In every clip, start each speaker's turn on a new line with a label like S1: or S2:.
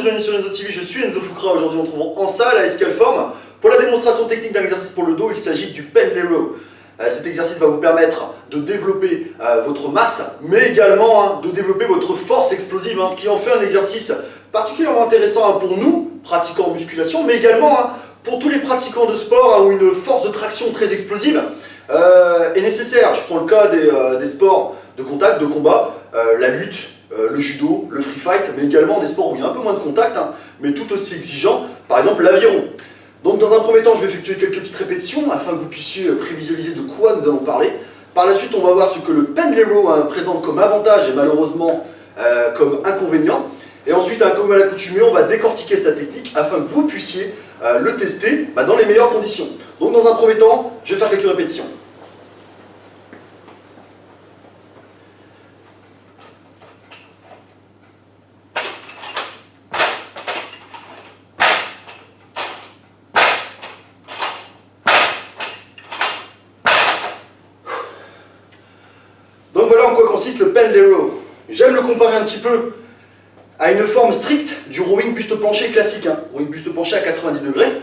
S1: tous, bienvenue sur Enzo TV, je suis Enzo Fukra. Aujourd'hui on se retrouve en salle à Escalform pour la démonstration technique d'un exercice pour le dos. Il s'agit du Pendlay Row. Cet exercice va vous permettre de développer votre masse, mais également de développer votre force explosive, ce qui en fait un exercice particulièrement intéressant pour nous, pratiquants en musculation, mais également pour tous les pratiquants de sport où une force de traction très explosive est nécessaire. Je prends le cas des sports de contact, de combat, la lutte, le judo, le free fight, mais également des sports où il y a un peu moins de contact, mais tout aussi exigeants, par exemple l'aviron. Donc dans un premier temps, je vais effectuer quelques petites répétitions afin que vous puissiez prévisualiser de quoi nous allons parler. Par la suite, on va voir ce que le Pendlay Row présente comme avantage et malheureusement comme inconvénient. Et ensuite, comme à l'accoutumée, on va décortiquer sa technique afin que vous puissiez le tester dans les meilleures conditions. Donc dans un premier temps, je vais faire quelques répétitions. Donc voilà en quoi consiste le Pendlay Row. J'aime le comparer un petit peu à une forme stricte du rowing buste penché classique, rowing buste penché à 90 degrés.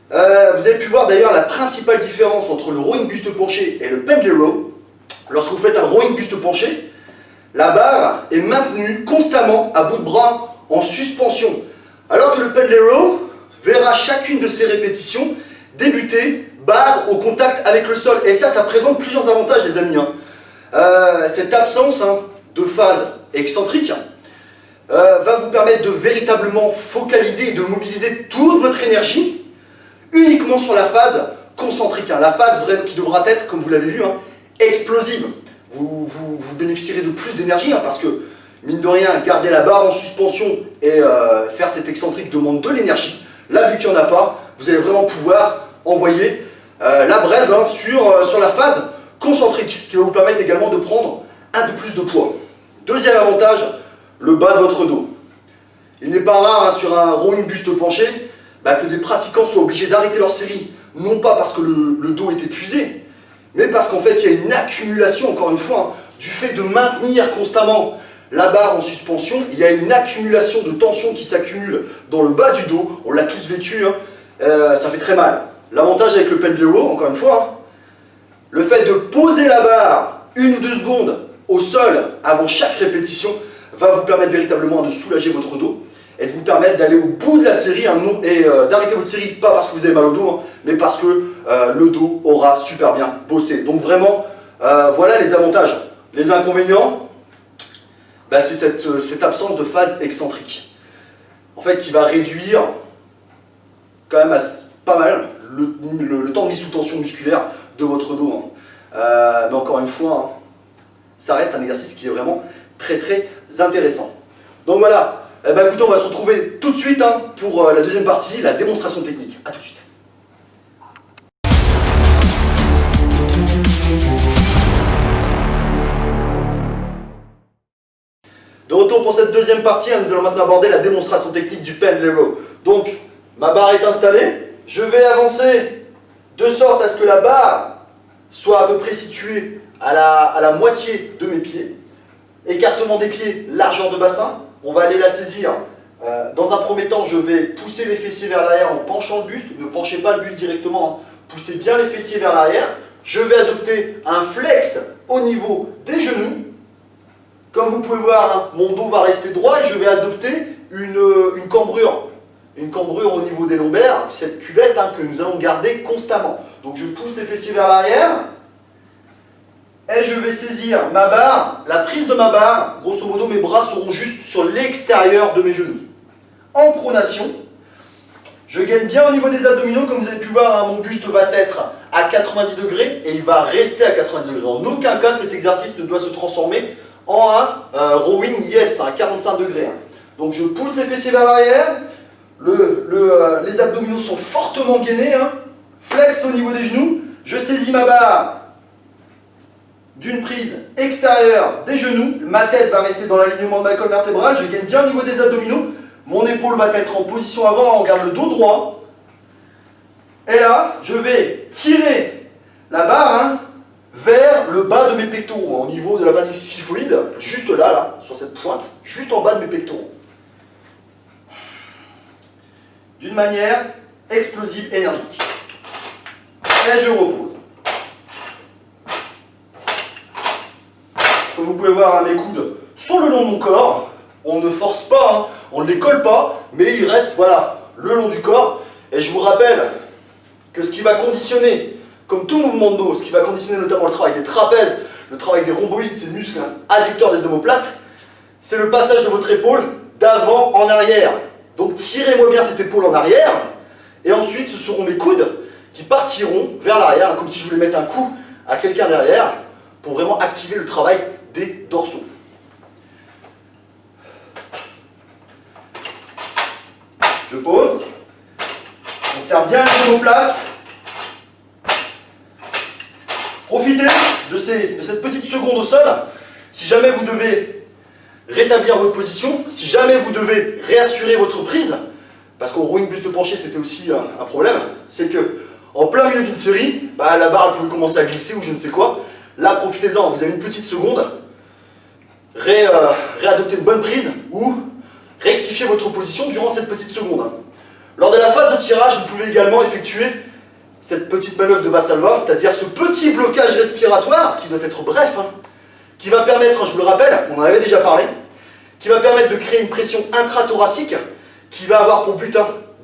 S1: Vous avez pu voir d'ailleurs la principale différence entre le rowing buste penché et le Pendlay Row. Lorsque vous faites un rowing buste penché, la barre est maintenue constamment à bout de bras en suspension, alors que le Pendlay Row verra chacune de ses répétitions débuter barre au contact avec le sol. Et ça présente plusieurs avantages les amis. Cette absence de phase excentrique va vous permettre de véritablement focaliser et de mobiliser toute votre énergie uniquement sur la phase concentrique, la phase qui devra être, comme vous l'avez vu, explosive. Vous bénéficierez de plus d'énergie parce que, mine de rien, garder la barre en suspension et faire cet excentrique demande de l'énergie. Là, vu qu'il n'y en a pas, vous allez vraiment pouvoir envoyer la braise sur la phase concentrique, ce qui va vous permettre également de prendre un peu plus de poids. Deuxième avantage, le bas de votre dos. Il n'est pas rare sur un rowing buste penché que des pratiquants soient obligés d'arrêter leur série, non pas parce que le dos est épuisé, mais parce qu'en fait il y a une accumulation, encore une fois, du fait de maintenir constamment la barre en suspension. Il y a une accumulation de tension qui s'accumule dans le bas du dos, on l'a tous vécu, ça fait très mal. L'avantage avec le Pendlay Row, encore une fois, le fait de poser la barre 1 ou 2 secondes au sol avant chaque répétition va vous permettre véritablement de soulager votre dos et de vous permettre d'aller au bout de la série et d'arrêter votre série, pas parce que vous avez mal au dos, mais parce que le dos aura super bien bossé. Donc vraiment, voilà les avantages. Les inconvénients, c'est cette absence de phase excentrique, en fait, qui va réduire quand même pas mal le temps de mise sous tension musculaire de votre dos. Mais encore une fois, ça reste un exercice qui est vraiment très très intéressant. Donc voilà, écoutez, on va se retrouver tout de suite pour la deuxième partie, la démonstration technique. A tout de suite. De retour pour cette deuxième partie, nous allons maintenant aborder la démonstration technique du Pendlay Row. Donc, ma barre est installée, je vais avancer de sorte à ce que la barre soit à peu près située à la moitié de mes pieds. Écartement des pieds, largeur de bassin. On va aller la saisir. Dans un premier temps, je vais pousser les fessiers vers l'arrière en penchant le buste. Ne penchez pas le buste directement, poussez bien les fessiers vers l'arrière. Je vais adopter un flex au niveau des genoux. Comme vous pouvez voir, mon dos va rester droit et je vais adopter une cambrure. Une cambrure au niveau des lombaires, cette cuvette que nous allons garder constamment. Donc je pousse les fessiers vers l'arrière et je vais saisir ma barre, la prise de ma barre. Grosso modo, mes bras seront juste sur l'extérieur de mes genoux. En pronation, je gagne bien au niveau des abdominaux. Comme vous avez pu voir, mon buste va être à 90 degrés et il va rester à 90 degrés. En aucun cas, cet exercice ne doit se transformer en un rowing Yates à 45 degrés. Donc je pousse les fessiers vers l'arrière. Les abdominaux sont fortement gainés, flex au niveau des genoux, je saisis ma barre d'une prise extérieure des genoux, ma tête va rester dans l'alignement de ma colonne vertébrale, je gagne bien au niveau des abdominaux, mon épaule va être en position avant, on garde le dos droit, et là, je vais tirer la barre vers le bas de mes pectoraux, au niveau de la bande scaphoïde, juste là, sur cette pointe, juste en bas de mes pectoraux. manière explosive, énergique. Et je repose. Comme vous pouvez voir, mes coudes sont le long de mon corps. On ne force pas, hein, on ne les colle pas, mais ils restent voilà, le long du corps. Et je vous rappelle que ce qui va conditionner, comme tout mouvement de dos, ce qui va conditionner notamment le travail des trapèzes, le travail des rhomboïdes, ces muscles adducteurs des omoplates, c'est le passage de votre épaule d'avant en arrière. Donc tirez-moi bien cette épaule en arrière, et ensuite ce seront mes coudes qui partiront vers l'arrière, comme si je voulais mettre un coup à quelqu'un derrière, pour vraiment activer le travail des dorsaux. Je pose, on serre bien les omoplates. Profitez de cette petite seconde au sol. Si jamais vous devez rétablir votre position, si jamais vous devez réassurer votre prise, parce qu'au rowing buste penché c'était aussi un problème, c'est que en plein milieu d'une série, la barre elle pouvait commencer à glisser ou je ne sais quoi. Là profitez-en, vous avez une petite seconde, réadopter une bonne prise ou rectifier votre position durant cette petite seconde. Lors de la phase de tirage, vous pouvez également effectuer cette petite manœuvre de Valsalva, c'est-à-dire ce petit blocage respiratoire, qui doit être bref, qui va permettre, je vous le rappelle, on en avait déjà parlé, qui va permettre de créer une pression intrathoracique, qui va avoir pour but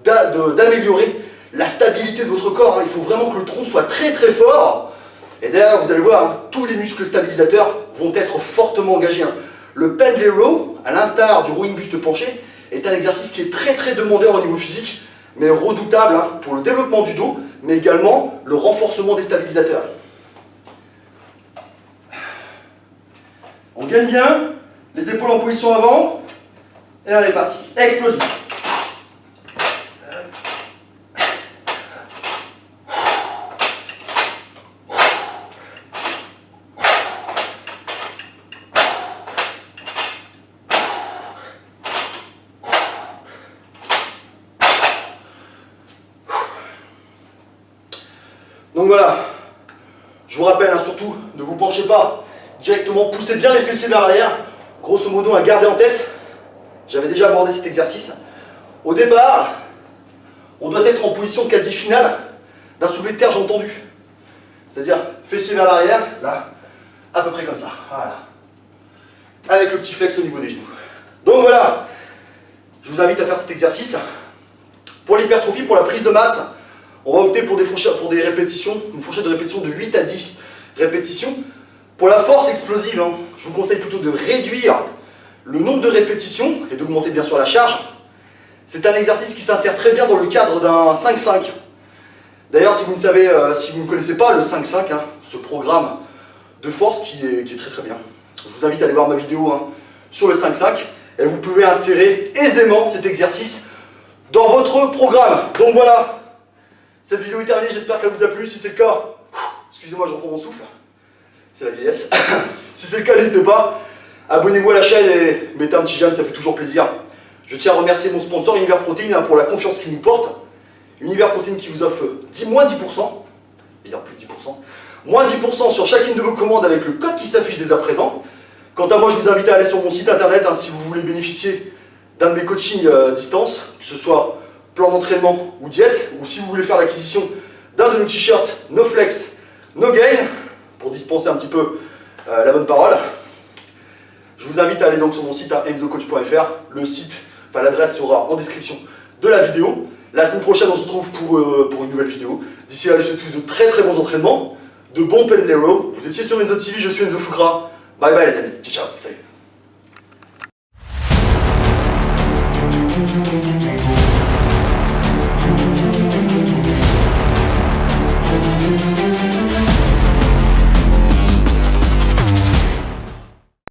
S1: d'améliorer la stabilité de votre corps. Il faut vraiment que le tronc soit très très fort. Et d'ailleurs, vous allez voir, tous les muscles stabilisateurs vont être fortement engagés. Le pendlay row, à l'instar du rowing buste penché, est un exercice qui est très très demandeur au niveau physique, mais redoutable pour le développement du dos, mais également le renforcement des stabilisateurs. On gagne bien, les épaules en position avant, et on est parti. Explosif. Donc voilà, je vous rappelle surtout, ne vous penchez pas directement, poussez bien les fessiers vers l'arrière, grosso modo à garder en tête, j'avais déjà abordé cet exercice. Au départ, on doit être en position quasi finale d'un soulevé de terre j'ai entendu. C'est-à-dire fessiers vers l'arrière, là, à peu près comme ça, voilà. Avec le petit flex au niveau des genoux. Donc voilà, je vous invite à faire cet exercice. Pour l'hypertrophie, pour la prise de masse, on va opter pour des répétitions, une fourchette de répétition de 8 à 10 répétitions. Pour la force explosive, je vous conseille plutôt de réduire le nombre de répétitions et d'augmenter bien sûr la charge. C'est un exercice qui s'insère très bien dans le cadre d'un 5-5. D'ailleurs, si vous ne connaissez pas le 5-5, ce programme de force qui est très très bien, je vous invite à aller voir ma vidéo sur le 5-5 et vous pouvez insérer aisément cet exercice dans votre programme. Donc voilà. Cette vidéo est terminée, j'espère qu'elle vous a plu. Si c'est le cas, excusez-moi, je reprends mon souffle. C'est la vieillesse. Si c'est le cas, n'hésitez pas. Abonnez-vous à la chaîne et mettez un petit j'aime, ça fait toujours plaisir. Je tiens à remercier mon sponsor Univers Protein pour la confiance qu'il nous porte. Univers Protein qui vous offre moins 10%, c'est-à-dire plus de 10%, moins 10% sur chacune de vos commandes avec le code qui s'affiche dès à présent. Quant à moi, je vous invite à aller sur mon site internet si vous voulez bénéficier d'un de mes coachings à distance, que ce soit plan d'entraînement ou diète, ou si vous voulez faire l'acquisition d'un de nos t-shirts No Flex, No Gain, pour dispenser un petit peu la bonne parole. Je vous invite à aller donc sur mon site enzocoach.fr, le site, l'adresse sera en description de la vidéo. La semaine prochaine, on se retrouve pour une nouvelle vidéo. D'ici là, je vous souhaite tous de très très bons entraînements, de bons pendlay row. Vous étiez sur Enzo TV, je suis Enzo Fukra. Bye bye les amis, ciao ciao, salut.